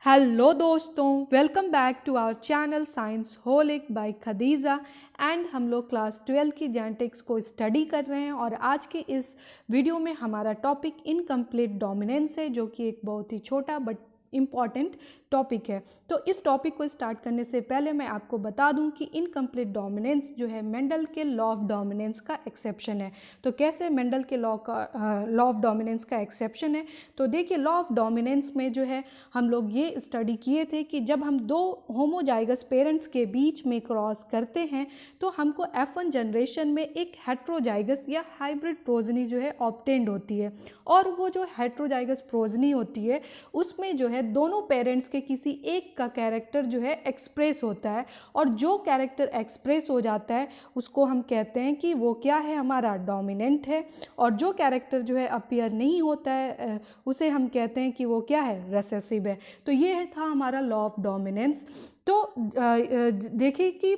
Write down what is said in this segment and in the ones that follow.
Hello दोस्तों, welcome back to our channel science holic by Khadija. And हम लोग class 12 की जेनेटिक्स को स्टडी कर रहे हैं और आज के इस वीडियो में हमारा टॉपिक इनकम्प्लीट डोमिनेंस है, जो कि एक बहुत ही छोटा बट इम्पॉर्टेंट टॉपिक है। तो इस टॉपिक को स्टार्ट करने से पहले मैं आपको बता दूं कि इनकम्प्लीट डोमिनेंस जो है मेंडल के लॉ ऑफ डोमिनेंस का एक्सेप्शन है। तो कैसे मेंडल के लॉ ऑफ डोमिनेंस का एक्सेप्शन है, तो देखिए लॉ ऑफ डोमिनेंस में जो है हम लोग ये स्टडी किए थे कि जब हम दो होमोजाइगस पेरेंट्स के बीच में क्रॉस करते हैं तो हमको F1 जनरेशन में एक हेट्रोजाइगस या हाइब्रिड प्रोजनी जो है ऑब्टेन्ड होती है। और वो जो हेट्रोजाइगस प्रोजनी होती है उसमें जो है दोनों पेरेंट्स के किसी एक का कैरेक्टर जो है एक्सप्रेस होता है, और जो कैरेक्टर एक्सप्रेस हो जाता है उसको हम कहते हैं कि वो क्या है, हमारा डोमिनेंट है। और जो कैरेक्टर जो है अपीयर नहीं होता है उसे हम कहते हैं कि वो क्या है, रेसेसिव है। तो ये था हमारा लॉ ऑफ डोमिनेंस। तो देखिए कि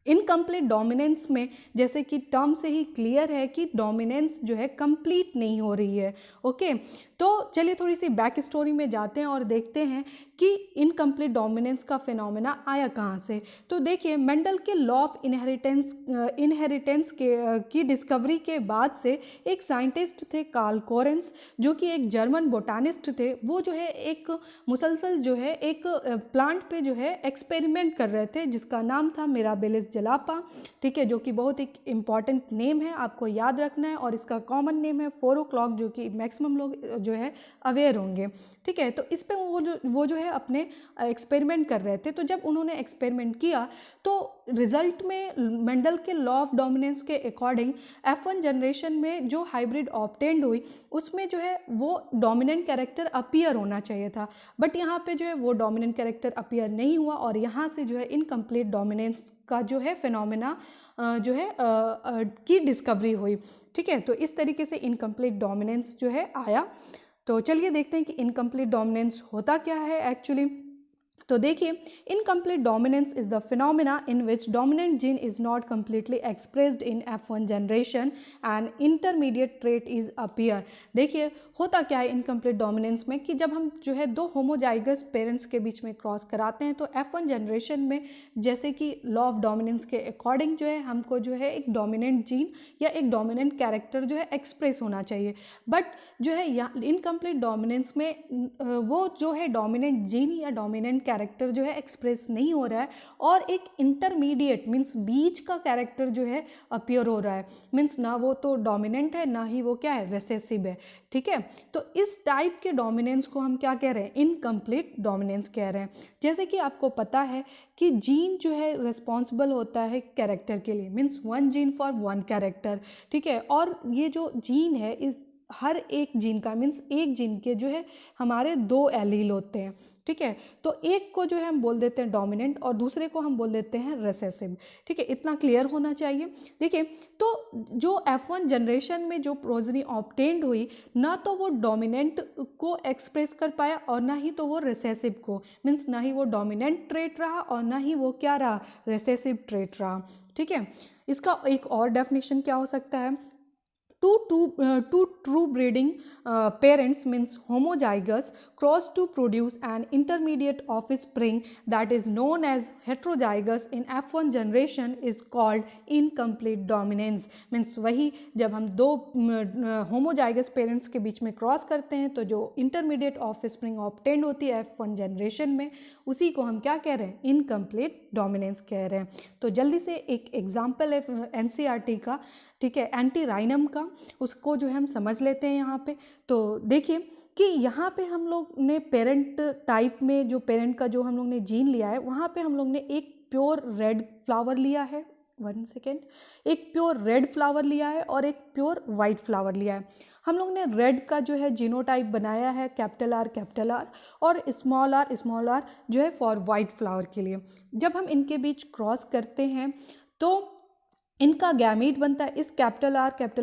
इनकम्प्लीट डोमिनेंस में जैसे कि टर्म से ही क्लियर है कि डोमिनेंस जो है कंप्लीट नहीं हो रही है। ओके, तो चलिए थोड़ी सी बैक स्टोरी में जाते हैं और देखते हैं कि इनकम्प्लीट डोमिनेंस का फिनोमेना आया कहाँ से। तो देखिए मेंडल के लॉ ऑफ इनहेरिटेंस की डिस्कवरी के बाद से एक साइंटिस्ट थे कार्ल कोरेंस, जो कि एक जर्मन बोटानिस्ट थे। वो जो है एक मुसलसल जो है एक प्लांट पे जो है एक्सपेरिमेंट कर रहे थे जिसका नाम था मिराबिलिस जलापा। ठीक है, जो कि बहुत एक इम्पॉर्टेंट नेम है, आपको याद रखना है। और इसका कॉमन नेम है 4 o'clock, जो कि मैक्सिमम लोग जो है अवेयर होंगे। ठीक है, तो इस पे वो जो है अपने एक्सपेरिमेंट कर रहे थे। तो जब उन्होंने एक्सपेरिमेंट किया तो रिजल्ट में मेंडल के लॉ ऑफ डोमिनेंस के अकॉर्डिंग F1 जनरेशन में जो हाइब्रिड ऑब्टेन्ड हुई उसमें जो है वो डोमिनेंट कैरेक्टर अपीयर होना चाहिए था, बट यहाँ पे जो है वो डोमिनेंट कैरेक्टर अपीयर नहीं हुआ और यहाँ से जो है इनकम्प्लीट डोमिनेंस का जो है फिनोमेना जो है की डिस्कवरी हुई। ठीक है, तो इस तरीके से इनकम्प्लीट डोमिनेंस जो है आया। तो चलिए देखते हैं कि इनकम्प्लीट डोमिनेंस होता क्या है एक्चुअली। तो देखिए, incomplete dominance is the phenomena in which dominant gene is not completely expressed in F1 generation and intermediate trait is appear. देखिए होता क्या है इनकम्प्लीट डोमिनेंस में कि जब हम जो है दो होमोजाइगस पेरेंट्स के बीच में क्रॉस कराते हैं तो F1 जनरेशन में जैसे कि लॉ ऑफ डोमिनेंस के अकॉर्डिंग जो है हमको जो है एक डोमिनेंट जीन या एक डोमिनेंट कैरेक्टर जो है एक्सप्रेस होना चाहिए। बट जो है इनकम्प्लीट डोमिनेंस में वो जो है डोमिनेंट जीन या डोमिनेंट कैरेक्टर जो है एक्सप्रेस नहीं हो रहा है और एक इंटरमीडिएट मीन्स बीच का कैरेक्टर जो है अपीयर हो रहा है। मीन्स ना वो तो डोमिनेंट है ना ही वो क्या है, रेसेसिव है। ठीक है, तो इस टाइप के डोमिनेंस को हम क्या कह रहे हैं, इनकम्प्लीट डोमिनेंस कह रहे हैं। जैसे कि आपको पता है कि जीन जो है रिस्पॉन्सिबल होता है कैरेक्टर के लिए, मीन्स 1 जीन फॉर 1 कैरेक्टर। ठीक है, और ये जो जीन है इस हर एक जीन का मीन्स एक जीन के जो है हमारे 2 एलील होते हैं। ठीक है, तो एक को जो है हम बोल देते हैं डोमिनेंट और दूसरे को हम बोल देते हैं रेसेसिव। ठीक है, इतना क्लियर होना चाहिए। देखिए, तो जो F1 जनरेशन में जो प्रोजनी ऑब्टेन्ड हुई ना तो वो डोमिनेंट को एक्सप्रेस कर पाया और ना ही तो वो रेसेसिव को, मीन्स ना ही वो डोमिनेंट ट्रेट रहा और ना ही वो क्या रहा, रेसेसिव ट्रेट रहा। ठीक है, इसका एक और डेफिनेशन क्या हो सकता है, two true breeding parents means homozygous cross to produce an intermediate offspring that is known as heterozygous in F1 generation is called incomplete dominance। means वही जब हम दो होमोजाइगस पेरेंट्स के बीच में क्रॉस करते हैं तो जो इंटरमीडिएट ऑफस्प्रिंग ऑब्टेन्ड होती है F1 जनरेशन में उसी को हम क्या कह रहे हैं, इनकम्प्लीट डोमिनेंस कह रहे हैं। तो जल्दी से एक एग्जाम्पल है NCERT का, ठीक है, एंटी राइनम का, उसको जो है हम समझ लेते हैं यहाँ पे। तो देखिए कि यहाँ पे हम लोग ने पेरेंट टाइप में जो पेरेंट का जो हम लोग ने जीन लिया है वहाँ पे हम लोग ने एक प्योर रेड फ्लावर लिया है, 1 सेकेंड, एक प्योर रेड फ्लावर लिया है और एक प्योर वाइट फ्लावर लिया है। हम लोग ने रेड का जो है जीनोटाइप बनाया है कैपिटल R और स्मॉल r जो है फॉर वाइट फ्लावर के लिए। जब हम इनके बीच क्रॉस करते हैं तो इनका गैमीट बनता है। इस कैपिटल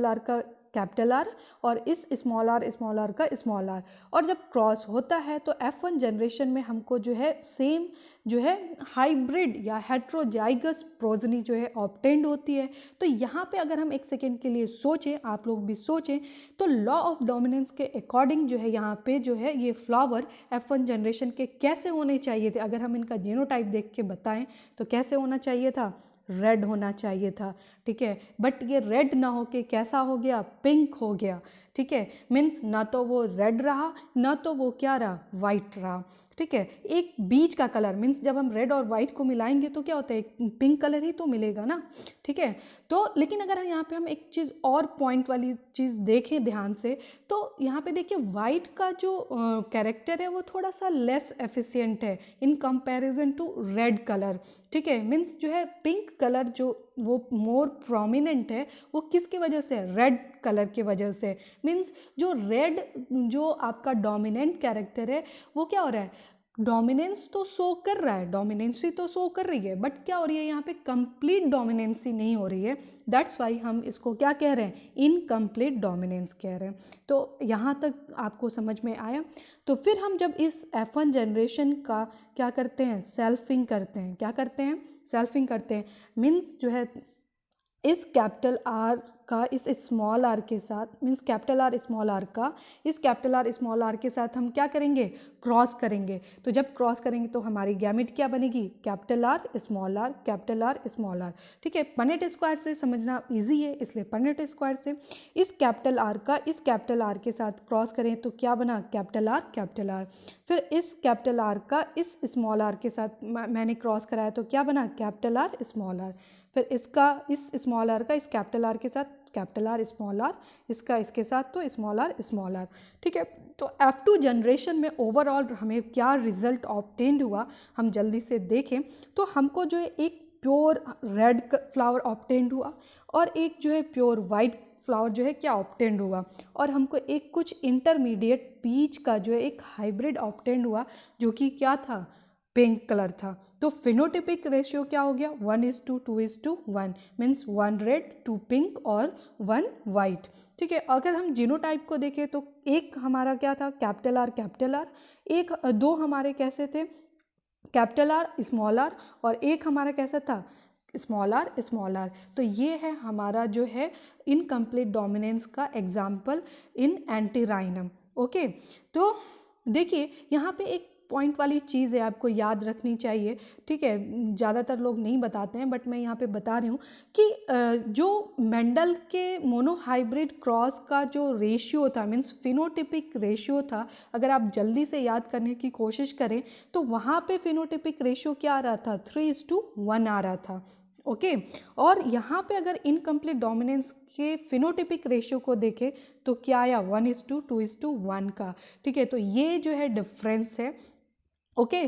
R का कैपिटल आर और इस स्मॉल आर का स्मॉल आर, और जब क्रॉस होता है तो F1 जनरेशन में हमको जो है सेम जो है हाइब्रिड या हेट्रोजाइगस प्रोजनी जो है ऑब्टेन्ड होती है। तो यहाँ पे अगर हम एक सेकेंड के लिए सोचें, आप लोग भी सोचें, तो लॉ ऑफ डोमिनेंस के अकॉर्डिंग जो है यहाँ पे जो है ये फ्लावर F1 जनरेशन के कैसे होने चाहिए थे, अगर हम इनका जीनोटाइप देख के बताएं तो कैसे होना चाहिए था, रेड होना चाहिए था, ठीक है। बट ये रेड ना हो के कैसा हो गया, पिंक हो गया, ठीक है। मीन्स ना तो वो रेड रहा ना तो वो क्या रहा, वाइट रहा, ठीक है। एक बीच का कलर, मीन्स जब हम रेड और वाइट को मिलाएंगे तो क्या होता है, पिंक कलर ही तो मिलेगा ना, ठीक है। तो लेकिन अगर यहाँ पे हम एक चीज़ और पॉइंट वाली चीज़ देखें ध्यान से, तो यहाँ पे देखिए वाइट का जो कैरेक्टर है वो थोड़ा सा लेस एफिशिएंट है in comparison to red colour, ठीक है। मीन्स जो है पिंक कलर जो वो मोर प्रोमिनेंट है, वो किसकी वजह से, रेड कलर की वजह से। मीन्स जो रेड जो आपका डोमिनेंट कैरेक्टर है वो क्या हो रहा है, डोमिनेंस तो शो कर रहा है, डोमिनेंसी तो शो कर रही है, बट क्या हो रही है यहाँ पे, कंप्लीट डोमिनेंसी नहीं हो रही है। दैट्स वाई हम इसको क्या कह रहे हैं, इनकम्प्लीट डोमिनेंस कह रहे हैं। तो यहाँ तक आपको समझ में आया। तो फिर हम जब इस F1 जनरेशन का क्या करते हैं, सेल्फिंग करते हैं, क्या करते हैं, सेल्फिंग करते हैं। मीन्स जो है इस कैपिटल आर का इस स्मॉल आर के साथ, means capital R small R का इस कैपिटल आर स्मॉल आर के साथ हम क्या करेंगे, क्रॉस करेंगे। तो जब क्रॉस करेंगे तो हमारी गैमेट क्या बनेगी, capital R small R, capital R small R, ठीक है। पनेट स्क्वायर से समझना इजी है, इसलिए पनेट स्क्वायर से इस कैपिटल आर का इस कैपिटल आर के साथ क्रॉस करें तो क्या बना, कैपिटल आर कैपिटल आर। फिर इस कैपिटल आर का इस स्मॉल आर के साथ मैंने क्रॉस कराया तो क्या बना, कैपिटल आर स्मॉल आर। फिर इसका इस स्मॉल आर का इस कैपिटल आर के साथ कैपिटल आर स्मॉल आर, इसका इसके साथ तो स्मॉल आर, ठीक है। तो F2 जनरेशन में ओवरऑल हमें क्या रिजल्ट ऑब्टेन्ड हुआ, हम जल्दी से देखें तो हमको जो है एक प्योर रेड फ्लावर ऑब्टेन्ड हुआ और एक जो है प्योर वाइट फ्लावर जो है क्या ऑब्टेन्ड हुआ, और हमको एक कुछ इंटरमीडिएट बीच का जो है एक हाइब्रिड ऑब्टेन्ड हुआ जो कि क्या था, पिंक कलर था। तो फिनोटिपिक रेशियो क्या हो गया, 1:2:1, मीन्स 1 रेड 2 पिंक और 1 वाइट, ठीक है। अगर हम जीनोटाइप को देखें तो एक हमारा क्या था, कैपिटल आर, एक दो हमारे कैसे थे, कैपिटल आर स्मॉल आर, और एक हमारा कैसा था, स्मॉल आर। तो ये है हमारा जो है इनकम्प्लीट डोमिनेंस का एग्जाम्पल इन एंटीराइनम। ओके, तो देखिए यहाँ पे एक पॉइंट वाली चीज़ है, आपको याद रखनी चाहिए, ठीक है। ज़्यादातर लोग नहीं बताते हैं बट मैं यहाँ पे बता रही हूँ कि जो मेंडल के मोनोहाइब्रिड क्रॉस का जो रेशियो था, मीन्स फिनोटिपिक रेशियो था, अगर आप जल्दी से याद करने की कोशिश करें तो वहाँ पे फिनोटिपिक रेशियो क्या आ रहा था, 3:1 आ रहा था, ओके। और यहाँ पे अगर इनकम्प्लीट डोमिनेंस के फिनोटिपिक रेशियो को देखें तो क्या आया, 1:2:1 का, ठीक है। तो ये जो है डिफरेंस है, ओके।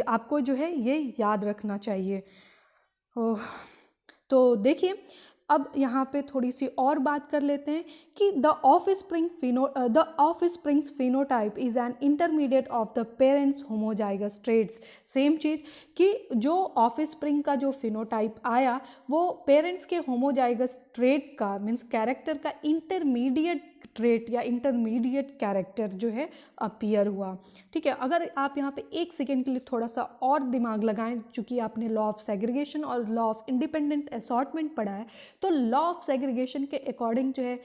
आपको जो है ये याद रखना चाहिए। तो देखिए अब यहाँ पे थोड़ी सी और बात कर लेते हैं कि the offsprings phenotype is an intermediate of the parents homozygous traits. Same चीज़ कि जो ऑफस्प्रिंग का जो फिनोटाइप आया वो पेरेंट्स के होमोजाइगस ट्रेट का, मीन्स कैरेक्टर का इंटरमीडिएट ट्रेट या इंटरमीडिएट कैरेक्टर जो है अपीयर हुआ, ठीक है। अगर आप यहाँ पे एक सेकेंड के लिए थोड़ा सा और दिमाग लगाएं, चूंकि आपने लॉ ऑफ सेग्रीगेशन और लॉ ऑफ इंडिपेंडेंट असॉर्टमेंट पढ़ा है, तो लॉ ऑफ सेग्रीगेशन के अकॉर्डिंग जो है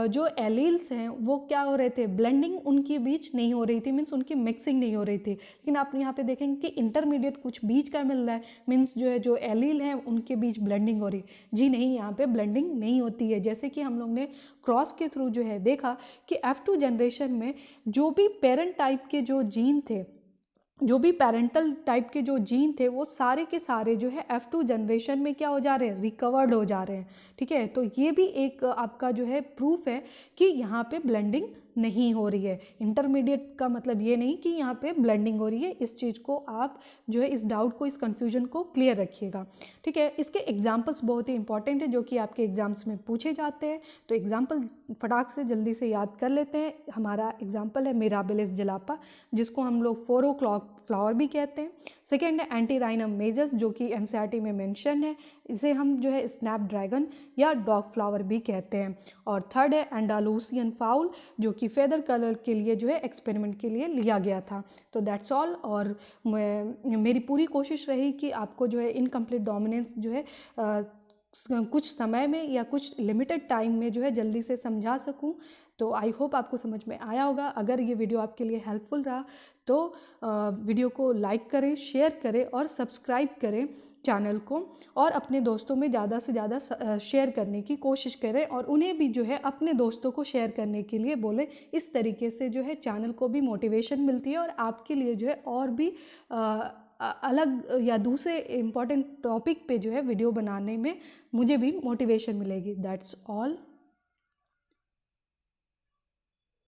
जो एलील्स हैं वो क्या हो रहे थे, ब्लेंडिंग उनके बीच नहीं हो रही थी, मीन्स उनकी मिक्सिंग नहीं हो रही थी। लेकिन आप यहाँ पे देखेंगे कि इंटरमीडिएट कुछ बीच का मिल रहा है, मीन्स जो है जो एलील हैं उनके बीच ब्लेंडिंग हो रही है। जी नहीं, यहाँ पे ब्लेंडिंग नहीं होती है। जैसे कि हम लोग ने क्रॉस के थ्रू जो है देखा कि F2 जनरेशन में जो भी पेरेंट टाइप के जो जीन थे, जो भी पेरेंटल टाइप के जो जीन थे वो सारे के सारे जो है F2 जनरेशन में क्या हो जा रहे हैं, रिकवर्ड हो जा रहे हैं, ठीक है। तो ये भी एक आपका जो है प्रूफ है कि यहाँ पे ब्लेंडिंग नहीं हो रही है। इंटरमीडिएट का मतलब ये नहीं कि यहाँ पे ब्लेंडिंग हो रही है। इस चीज़ को आप जो है, इस डाउट को, इस कन्फ्यूजन को क्लियर रखिएगा, ठीक है। इसके एग्जाम्पल्स बहुत ही इंपॉर्टेंट है जो कि आपके एग्जाम्स में पूछे जाते हैं। तो एग्जाम्पल फटाक से जल्दी से याद कर लेते हैं। हमारा एग्जाम्पल है मिराबिलिस जलापा, जिसको हम लोग 4 o'clock फ्लावर भी कहते हैं। सेकेंड है एंटीराइनम मेजस जो कि एनसीईआरटी में मेंशन है, इसे हम जो है स्नैपड्रैगन या डॉग फ्लावर भी कहते हैं। और थर्ड है एंडालूसियन फाउल जो कि फेदर कलर के लिए जो है एक्सपेरिमेंट के लिए लिया गया था। तो दैट्स ऑल। और मेरी पूरी कोशिश रही कि आपको जो है इनकम्प्लीट डोमिनेंस जो है कुछ समय में या कुछ लिमिटेड टाइम में जो है जल्दी से समझा सकूं। तो आई होप आपको समझ में आया होगा। अगर ये वीडियो आपके लिए हेल्पफुल रहा तो वीडियो को लाइक करें, शेयर करें और सब्सक्राइब करें चैनल को, और अपने दोस्तों में ज़्यादा से ज़्यादा शेयर करने की कोशिश करें और उन्हें भी जो है अपने दोस्तों को शेयर करने के लिए बोलें। इस तरीके से जो है चैनल को भी मोटिवेशन मिलती है और आपके लिए जो है और भी अलग या दूसरे इम्पॉर्टेंट टॉपिक पे जो है वीडियो बनाने में मुझे भी मोटिवेशन मिलेगी। That's all.